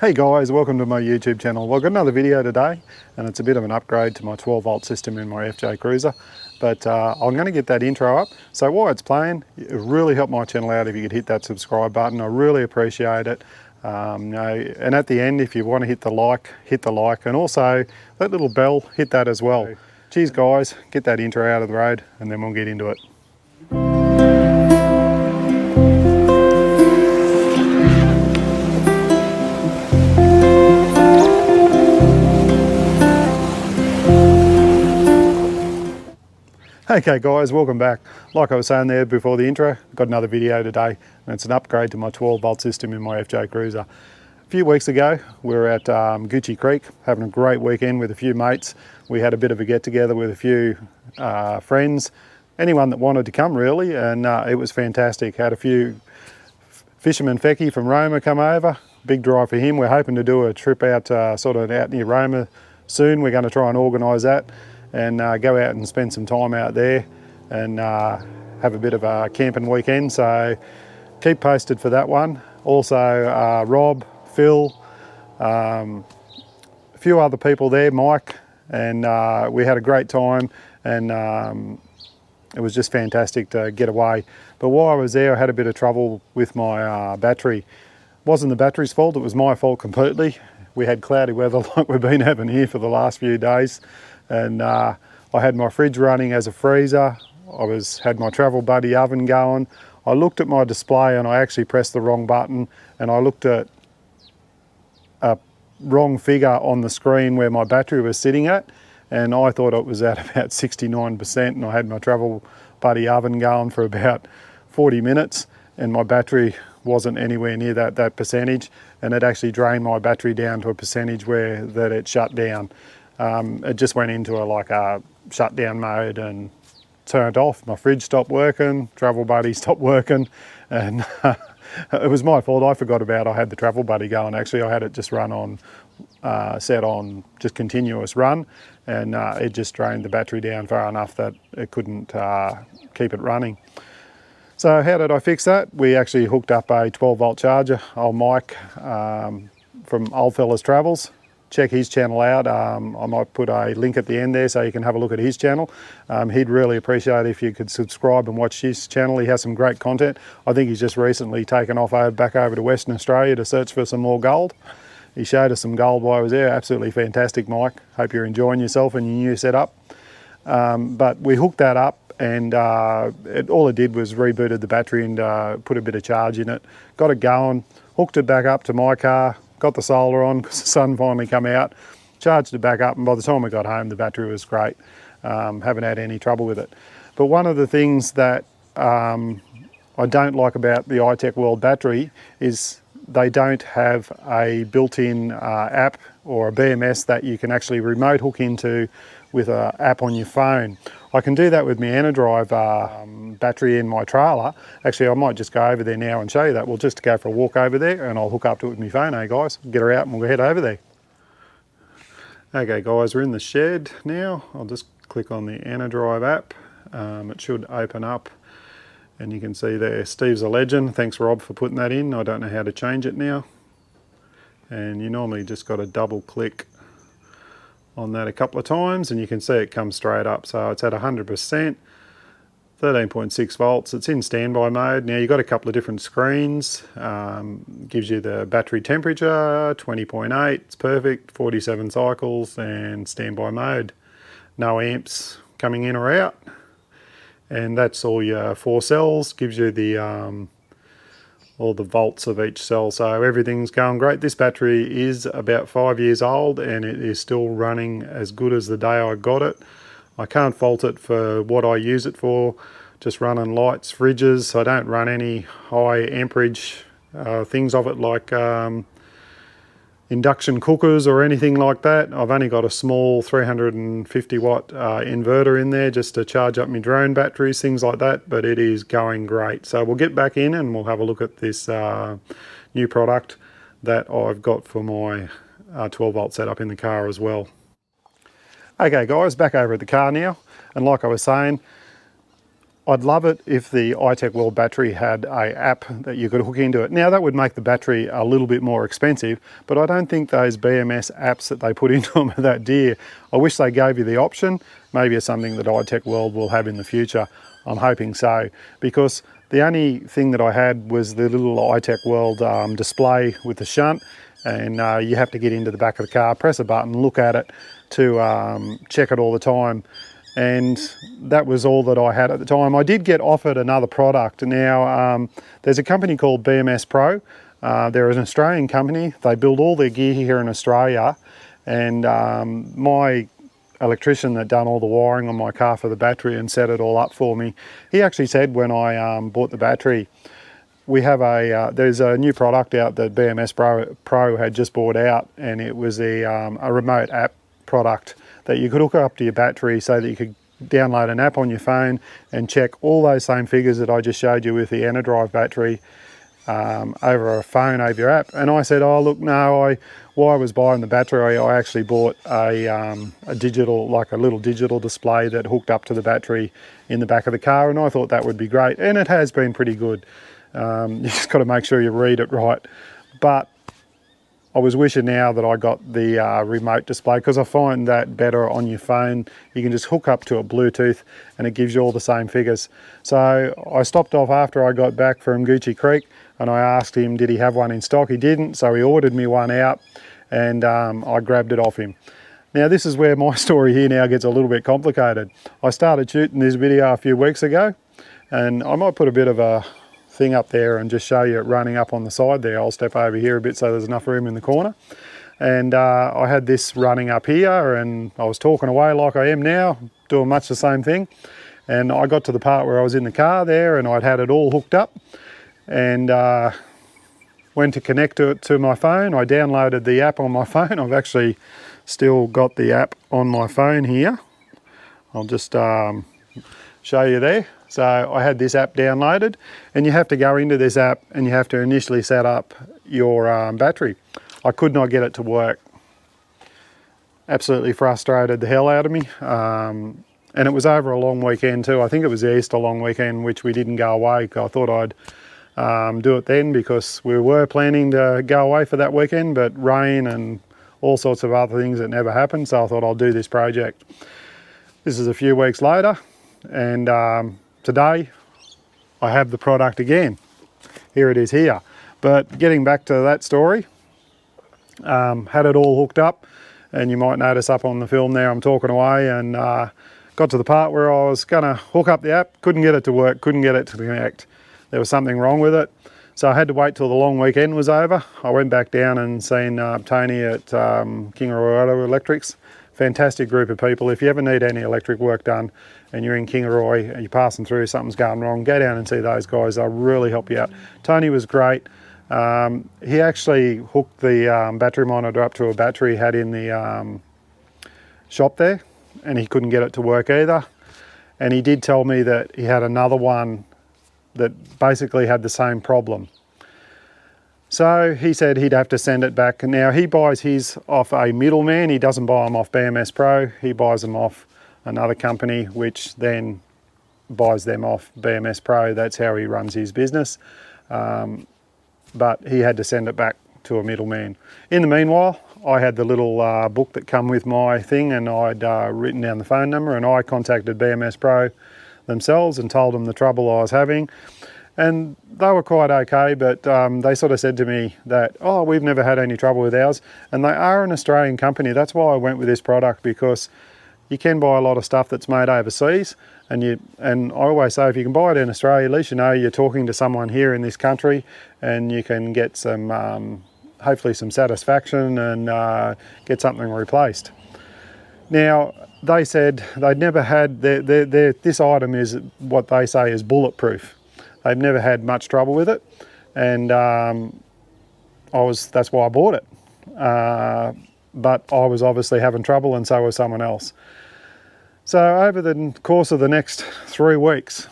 Hey guys, welcome to my YouTube channel. Well, I've got another video today and it's a bit of an upgrade to my 12 volt system in my FJ Cruiser, but I'm going to get that intro up. So while it's playing, it would really help my channel out if you could hit that subscribe button. I really appreciate it. And at the end, if you want to hit the like, and also that little bell, hit that as well. Cheers guys, get that intro out of the road and then we'll get into it. Okay guys, welcome back. Like I was saying there before the intro, I've got another video today and it's an upgrade to my 12 volt system in my FJ Cruiser. A few weeks ago we were at Gucci Creek having a great weekend with a few mates. We had a bit of a get together with a few friends, anyone that wanted to come really, and it was fantastic. Had a few fisherman Fecky from Roma come over, big drive for him. We're hoping to do a trip out sort of out near Roma soon. We're going to try and organise that and go out and spend some time out there and have a bit of a camping weekend, so keep posted for that one. Also Rob, Phil, a few other people there, Mike, and we had a great time, and it was just fantastic to get away. But while I was there I had a bit of trouble with my battery. Wasn't the battery's fault, it was my fault completely. We had cloudy weather like we've been having here for the last few days, and I had my fridge running as a freezer. I had my travel buddy oven going. I looked at my display and I actually pressed the wrong button, and I looked at a wrong figure on the screen where my battery was sitting at, and I thought it was at about 69%, and I had my travel buddy oven going for about 40 minutes and my battery wasn't anywhere near that percentage, and it actually drained my battery down to a percentage where that it shut down. It just went into a shutdown mode and turned off. My fridge stopped working, travel buddy stopped working, and it was my fault. I forgot about I had the travel buddy going. Actually, I had it just run on, set on just continuous run, and it just drained the battery down far enough that it couldn't keep it running. So how did I fix that? We actually hooked up a 12 volt charger. Old Mike from Old Fellas Travels. Check his channel out. I might put a link at the end there so you can have a look at his channel. He'd really appreciate it if you could subscribe and watch his channel. He has some great content. I think he's just recently taken off back over to Western Australia to search for some more gold. He showed us some gold while I was there. Absolutely fantastic, Mike. Hope you're enjoying yourself and your new setup. But we hooked that up, and all it did was rebooted the battery and put a bit of charge in it. Got it going, hooked it back up to my car, got the solar on because the sun finally come out, charged it back up, and by the time we got home the battery was great. Haven't had any trouble with it. But one of the things that I don't like about the itechworld battery is they don't have a built-in app or a BMS that you can actually remote hook into with an app on your phone. I can do that with my EnerDrive battery in my trailer. Actually, I might just go over there now and show you that. We'll just go for a walk over there and I'll hook up to it with my phone, eh guys? Get her out and we'll head over there. Okay guys, we're in the shed now. I'll just click on the EnerDrive app. It should open up and you can see there, Steve's a legend. Thanks Rob for putting that in. I don't know how to change it now. And you normally just got to double click on that a couple of times and you can see it comes straight up. So it's at 100%, 13.6 volts. It's in standby mode. Now you've got a couple of different screens. Gives you the battery temperature, 20.8, it's perfect, 47 cycles, and standby mode. No amps coming in or out. And that's all your 4 cells, gives you the all the volts of each cell, so everything's going great. This battery is about 5 years old and it is still running as good as the day I got it. I can't fault it for what I use it for, just running lights, fridges. I don't run any high amperage things of it like induction cookers or anything like that. I've only got a small 350 watt inverter in there just to charge up my drone batteries, things like that, but it is going great. So we'll get back in and we'll have a look at this new product that I've got for my 12 volt setup in the car as well. Okay guys, back over at the car now, and like I was saying, I'd love it if the itechworld battery had a app that you could hook into it. Now that would make the battery a little bit more expensive, but I don't think those BMS apps that they put into them are that dear. I wish they gave you the option. Maybe it's something that itechworld will have in the future. I'm hoping so, because the only thing that I had was the little itechworld display with the shunt, and you have to get into the back of the car, press a button, look at it to check it all the time. And that was all that I had at the time. I did get offered another product. Now, there's a company called BMS Pro. They're an Australian company. They build all their gear here in Australia. And my electrician that done all the wiring on my car for the battery and set it all up for me, he actually said when I bought the battery, we have there's a new product out that BMS Pro had just bought out, and it was a remote app product that you could hook up to your battery so that you could download an app on your phone and check all those same figures that I just showed you with the Drive battery over a phone, over your app. And I said, oh look, no, while I was buying the battery, I actually bought a digital, like a little digital display that hooked up to the battery in the back of the car, and I thought that would be great, and it has been pretty good. You just got to make sure you read it right. But I was wishing now that I got the remote display, because I find that better on your phone. You can just hook up to a Bluetooth and it gives you all the same figures. So I stopped off after I got back from Gucci Creek and I asked him did he have one in stock. He didn't, so he ordered me one out, and I grabbed it off him. Now this is where my story here now gets a little bit complicated. I started shooting this video a few weeks ago, and I might put a bit of a thing up there and just show you it running up on the side there. I'll step over here a bit so there's enough room in the corner. And I had this running up here, and I was talking away like I am now, doing much the same thing. And I got to the part where I was in the car there and I'd had it all hooked up, and went to connect it to my phone. I downloaded the app on my phone. I've actually still got the app on my phone here. I'll just show you there. So I had this app downloaded, and you have to go into this app and you have to initially set up your battery. I could not get it to work. Absolutely frustrated the hell out of me. And it was over a long weekend too. I think it was the Easter long weekend, which we didn't go away. I thought I'd do it then because we were planning to go away for that weekend, but rain and all sorts of other things that never happened. So I thought I'll do this project. This is a few weeks later, and today I have the product again. Here it is here. But getting back to that story, had it all hooked up, and you might notice up on the film there I'm talking away, and got to the part where I was going to hook up the app, couldn't get it to work, couldn't get it to connect. There was something wrong with it. So I had to wait till the long weekend was over. I went back down and seen Tony at Kingaroy Auto Electrics. Fantastic group of people. If you ever need any electric work done and you're in Kingaroy and you're passing through, something's going wrong, go down and see those guys. They'll really help you out. Tony was great. He actually hooked the battery monitor up to a battery he had in the shop there, and he couldn't get it to work either. And he did tell me that he had another one that basically had the same problem. So he said he'd have to send it back. Now he buys his off a middleman. He doesn't buy them off BMS Pro. He buys them off another company, which then buys them off BMS Pro. That's how he runs his business. But he had to send it back to a middleman. In the meanwhile, I had the little book that come with my thing, and I'd written down the phone number, and I contacted BMS Pro themselves and told them the trouble I was having. And they were quite okay, but they sort of said to me that, oh, we've never had any trouble with ours. And they are an Australian company. That's why I went with this product, because you can buy a lot of stuff that's made overseas. And I always say, if you can buy it in Australia, at least you know you're talking to someone here in this country, and you can get some, hopefully some satisfaction, and get something replaced. Now, they said they'd never had, this item is what they say is bulletproof. They've never had much trouble with it, and that's why I bought it. But I was obviously having trouble, and so was someone else. So over the course of the next 3 weeks,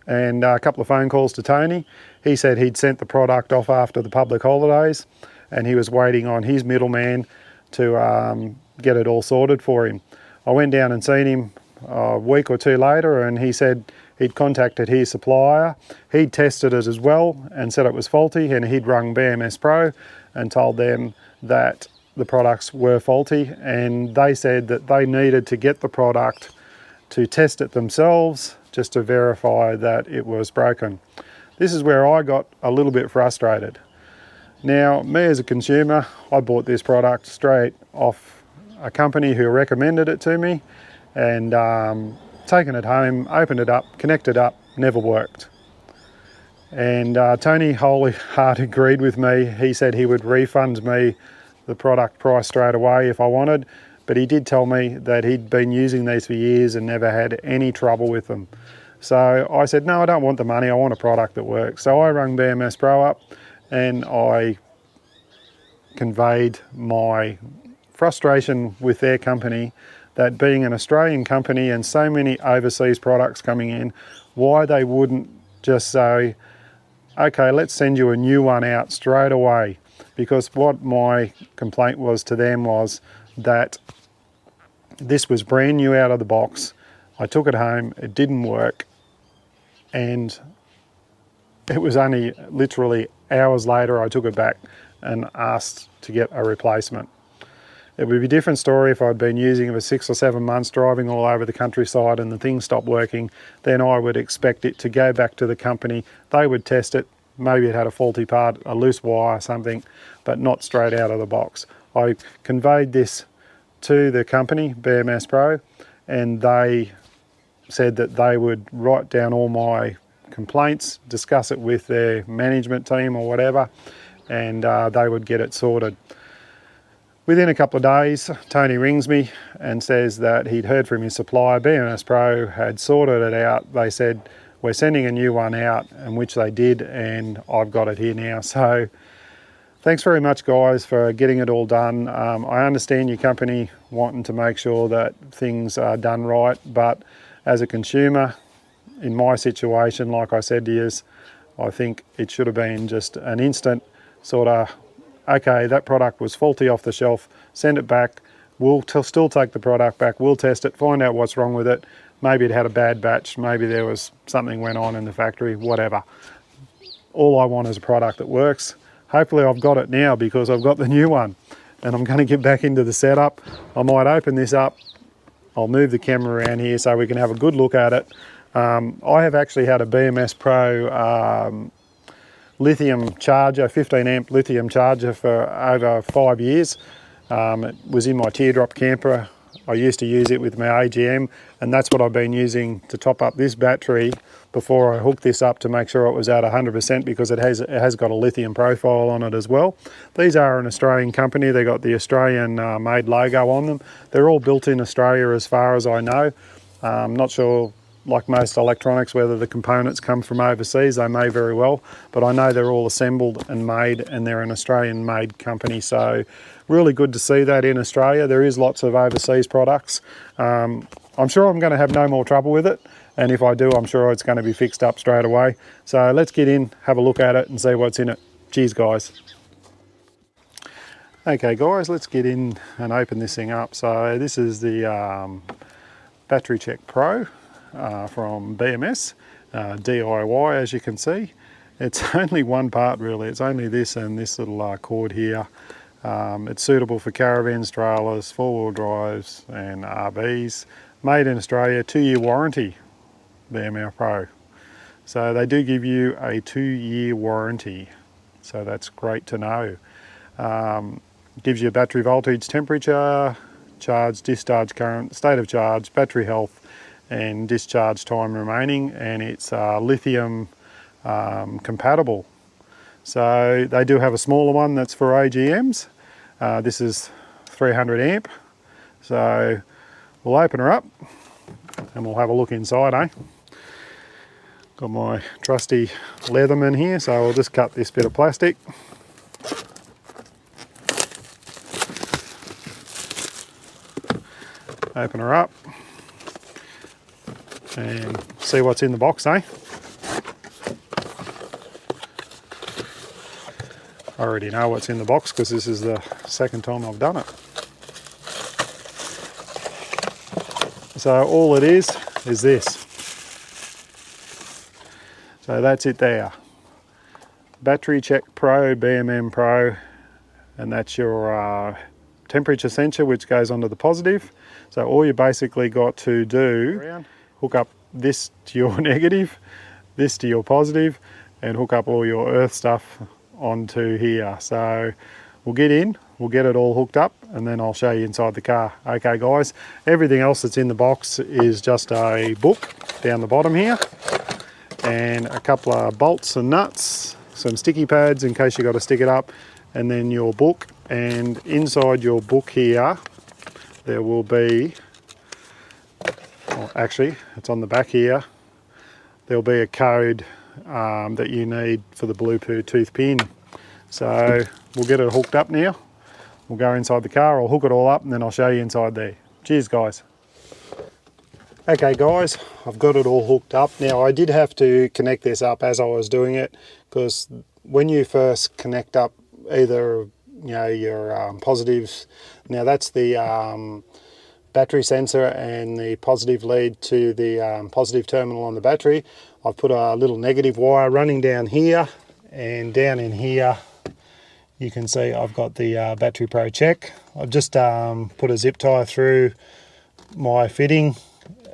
and a couple of phone calls to Tony, he said he'd sent the product off after the public holidays, and he was waiting on his middleman to get it all sorted for him. I went down and seen him a week or two later, and he said he'd contacted his supplier. He'd tested it as well and said it was faulty, and he'd rung BMS Pro and told them that the products were faulty, and they said that they needed to get the product to test it themselves just to verify that it was broken. This is where I got a little bit frustrated. Now, me as a consumer, I bought this product straight off a company who recommended it to me, and taken it home, opened it up, connected up, never worked. And Tony wholly heart agreed with me. He said he would refund me the product price straight away if I wanted, but he did tell me that he'd been using these for years and never had any trouble with them. So I said, no, I don't want the money, I want a product that works. So I rang BMS Pro up and I conveyed my frustration with their company, that being an Australian company and so many overseas products coming in, why they wouldn't just say, okay, let's send you a new one out straight away. Because what my complaint was to them was that this was brand new out of the box. I took it home, it didn't work, and it was only literally hours later I took it back and asked to get a replacement. It would be a different story if I'd been using it for 6 or 7 months, driving all over the countryside, and the thing stopped working. Then I would expect it to go back to the company. They would test it. Maybe it had a faulty part, a loose wire or something, but not straight out of the box. I conveyed this to the company, BMS Pro, and they said that they would write down all my complaints, discuss it with their management team or whatever, and they would get it sorted. Within a couple of days, Tony rings me and says that he'd heard from his supplier, BMS Pro had sorted it out. They said, we're sending a new one out, and which they did, and I've got it here now. So thanks very much, guys, for getting it all done. I understand your company wanting to make sure that things are done right, but as a consumer, in my situation, like I said to you, I think it should have been just an instant sort of, okay, that product was faulty off the shelf, send it back, we'll still take the product back, we'll test it, find out what's wrong with it. Maybe it had a bad batch, maybe there was something went on in the factory, whatever. All I want is a product that works. Hopefully I've got it now because I've got the new one, and I'm going to get back into the setup. I might open this up, I'll move the camera around here so we can have a good look at it. I have actually had a BMS Pro lithium charger, 15 amp lithium charger for over 5 years. It was in my teardrop camper. I used to use it with my AGM, and that's what I've been using to top up this battery before I hooked this up to make sure it was at 100%, because it has got a lithium profile on it as well. These are an Australian company. They got the Australian made logo on them. They're all built in Australia as far as I know. I'm not sure, like most electronics, whether the components come from overseas. They may very well, but I know they're all assembled and made, and they're an Australian made company. So really good to see that in Australia. There is lots of overseas products. I'm sure I'm going to have no more trouble with it, and if I do, I'm sure it's going to be fixed up straight away. So let's get in, have a look at it and see what's in it. Cheers, guys. Okay guys, let's get in and open this thing up. So this is the Battery Check Pro from BMS, DIY, as you can see. It's only one part really, it's only this and this little cord here. It's suitable for caravans, trailers, four-wheel drives and RVs. Made in Australia, 2-year warranty, BMS Pro. So they do give you a 2-year warranty, so that's great to know. Gives you battery voltage, temperature, charge, discharge current, state of charge, battery health and discharge time remaining, and it's lithium compatible. So they do have a smaller one that's for AGMs. This is 300 amp. So we'll open her up and we'll have a look inside, eh? Got my trusty Leatherman here, so I'll just cut this bit of plastic. Open her up and see what's in the box, eh? I already know what's in the box because this is the second time I've done it. So all it is this. So that's it there. Battery Check Pro, BMM Pro, and that's your temperature sensor which goes onto the positive. So all you basically got to do, hook up this to your negative, this to your positive, and hook up all your earth stuff onto here. So we'll get in, we'll get it all hooked up, and then I'll show you inside the car. Okay guys, everything else that's in the box is just a book down the bottom here, and a couple of bolts and nuts, some sticky pads in case you got to stick it up, and then your book. And inside your book here there will be, well, actually it's on the back here, there'll be a code that you need for the Bluetooth pin. So we'll get it hooked up now. We'll go inside the car, I'll hook it all up, and then I'll show you inside there. Cheers guys. Okay guys, I've got it all hooked up. Now I did have to connect this up as I was doing it, because when you first connect up either your positives, now that's the battery sensor and the positive lead to the positive terminal on the battery. I've put a little negative wire running down here, and down in here you can see I've got the Battery Pro Check. I've just put a zip tie through my fitting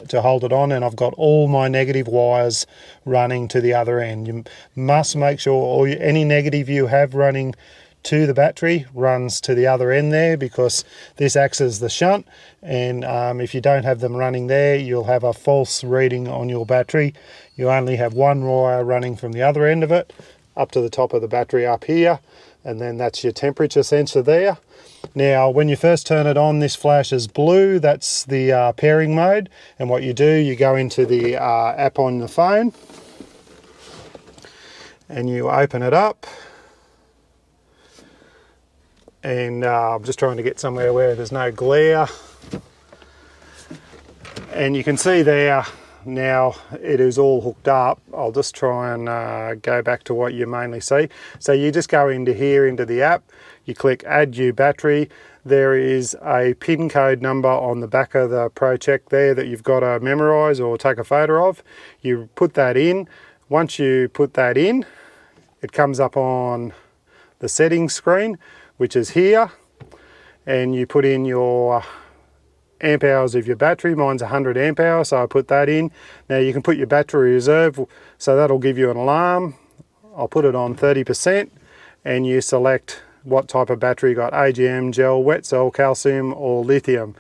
to hold it on, and I've got all my negative wires running to the other end. You must make sure any negative you have running to the battery runs to the other end there, because this acts as the shunt, and if you don't have them running there, you'll have a false reading on your battery. You only have one wire running from the other end of it up to the top of the battery up here, and then that's your temperature sensor there. Now when you first turn it on, this flashes blue. That's the pairing mode, and what you do, you go into the app on the phone and you open it up, and I'm just trying to get somewhere where there's no glare, and you can see there now it is all hooked up. I'll just try and go back to what you mainly see. So you just go into here, into the app, you click add new battery. There is a pin code number on the back of the Pro Check there that you've got to memorize or take a photo of. You put that in. Once you put that in, it comes up on the settings screen, which is here, and you put in your amp hours of your battery. Mine's 100 amp hours, so I put that in. Now you can put your battery reserve, so that'll give you an alarm. I'll put it on 30%, and you select what type of battery you got: AGM, gel, wet cell, calcium, or lithium.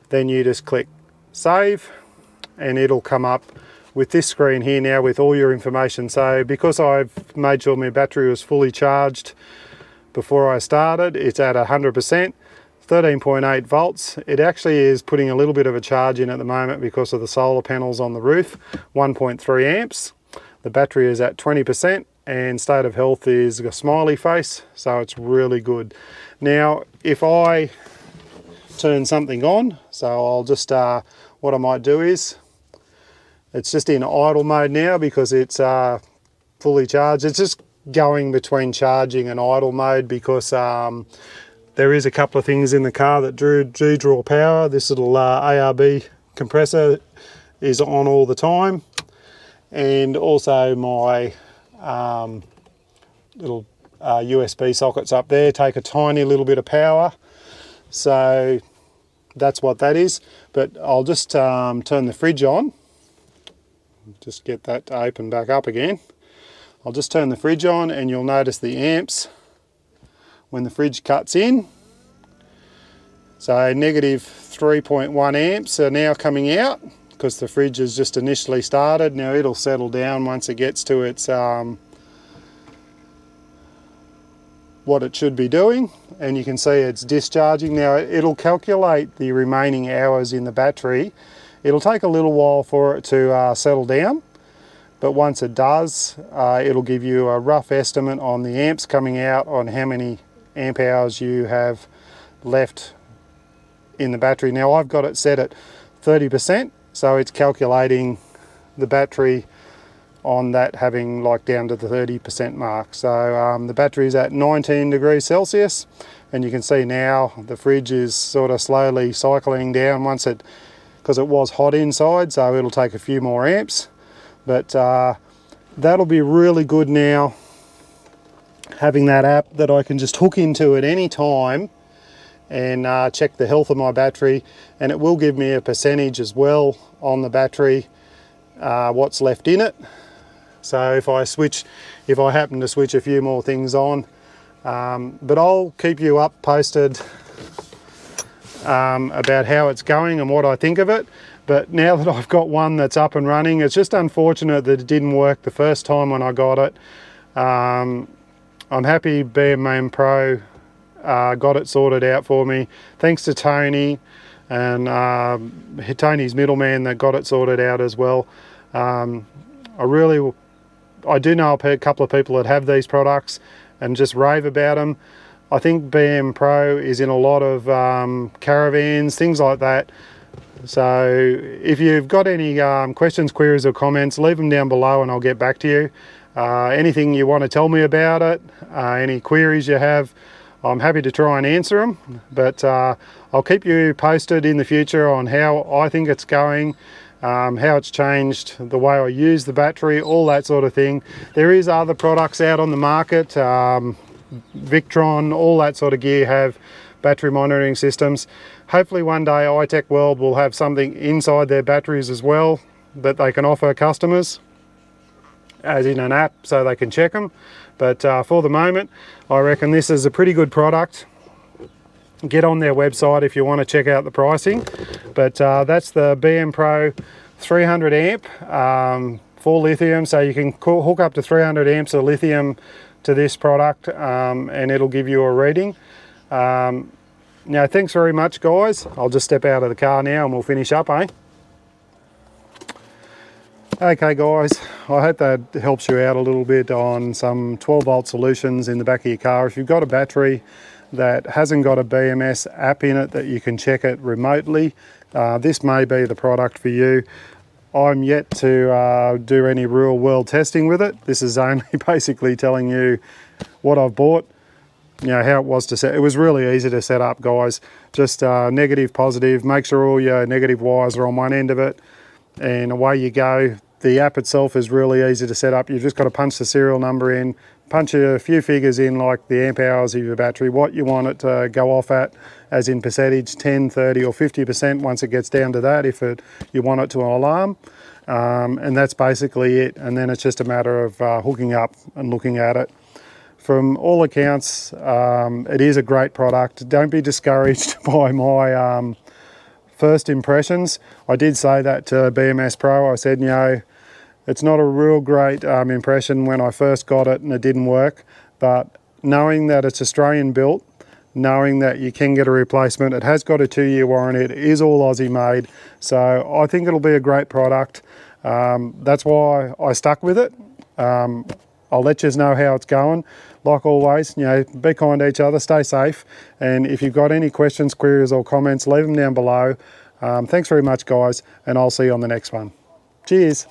Then you just click save, and it'll come up with this screen here now with all your information. So because I've made sure my battery was fully charged before I started, it's at 100%, 13.8 volts. It actually is putting a little bit of a charge in at the moment because of the solar panels on the roof, 1.3 amps. The battery is at 20%, and state of health is a smiley face, so it's really good. Now if I turn something on, so I'll just what I might do is, it's just in idle mode now because it's fully charged. It's just going between charging and idle mode because there is a couple of things in the car that do draw power. This little ARB compressor is on all the time, and also my little USB sockets up there take a tiny little bit of power, so that's what that is. But I'll just turn the fridge on, just get that to open back up again. I'll just turn the fridge on, and you'll notice the amps when the fridge cuts in. So negative 3.1 amps are now coming out because the fridge has just initially started. Now it'll settle down once it gets to its what it should be doing, and you can see it's discharging. Now it'll calculate the remaining hours in the battery. It'll take a little while for it to settle down, but once it does, it'll give you a rough estimate on the amps coming out, on how many amp hours you have left in the battery. Now I've got it set at 30%, so it's calculating the battery on that having like down to the 30% mark. So the battery is at 19 degrees Celsius, and you can see now the fridge is sort of slowly cycling down. Once it because it was hot inside, so it'll take a few more amps. But that'll be really good now, having that app that I can just hook into at any time and check the health of my battery, and it will give me a percentage as well on the battery, what's left in it. So if I happen to switch a few more things on, but I'll keep you posted about how it's going and what I think of it. But now that I've got one that's up and running, it's just unfortunate that it didn't work the first time when I got it. I'm happy BM Pro got it sorted out for me, thanks to Tony and Tony's middleman that got it sorted out as well. I do know a couple of people that have these products and just rave about them. I think BM Pro is in a lot of caravans, things like that. So if you've got any questions, queries or comments, leave them down below and I'll get back to you. Anything you want to tell me about it, any queries you have, I'm happy to try and answer them. But I'll keep you posted in the future on how I think it's going, how it's changed, the way I use the battery, all that sort of thing. There is other products out on the market, Victron, all that sort of gear have battery monitoring systems. Hopefully one day itechworld will have something inside their batteries as well that they can offer customers, as in an app, so they can check them. But for the moment, I reckon this is a pretty good product. Get on their website if you want to check out the pricing. But that's the BM Pro 300 amp for lithium, so you can hook up to 300 amps of lithium to this product, and it'll give you a reading. Now, thanks very much, guys. I'll just step out of the car now and we'll finish up, eh? Okay, guys, I hope that helps you out a little bit on some 12-volt solutions in the back of your car. If you've got a battery that hasn't got a BMS app in it that you can check it remotely, this may be the product for you. I'm yet to do any real world testing with it. This is only basically telling you what I've bought, you know, how it was to set. It was really easy to set up, guys. Just negative, positive, make sure all your negative wires are on one end of it, and away you go. The app itself is really easy to set up. You've just got to punch the serial number in, punch a few figures in, like the amp hours of your battery, what you want it to go off at, as in percentage, 10, 30 or 50% once it gets down to that, if you want it to an alarm. And that's basically it. And then it's just a matter of hooking up and looking at it. From all accounts, it is a great product. Don't be discouraged by my first impressions. I did say that to BMS Pro. I said, you know, it's not a real great impression when I first got it and it didn't work, but knowing that it's Australian built, knowing that you can get a replacement, it has got a 2-year warranty, it is all Aussie made, so I think it'll be a great product. That's why I stuck with it. I'll let you know how it's going. Like always, you know, be kind to each other, stay safe, and if you've got any questions, queries or comments, leave them down below. Thanks very much, guys, and I'll see you on the next one. Cheers.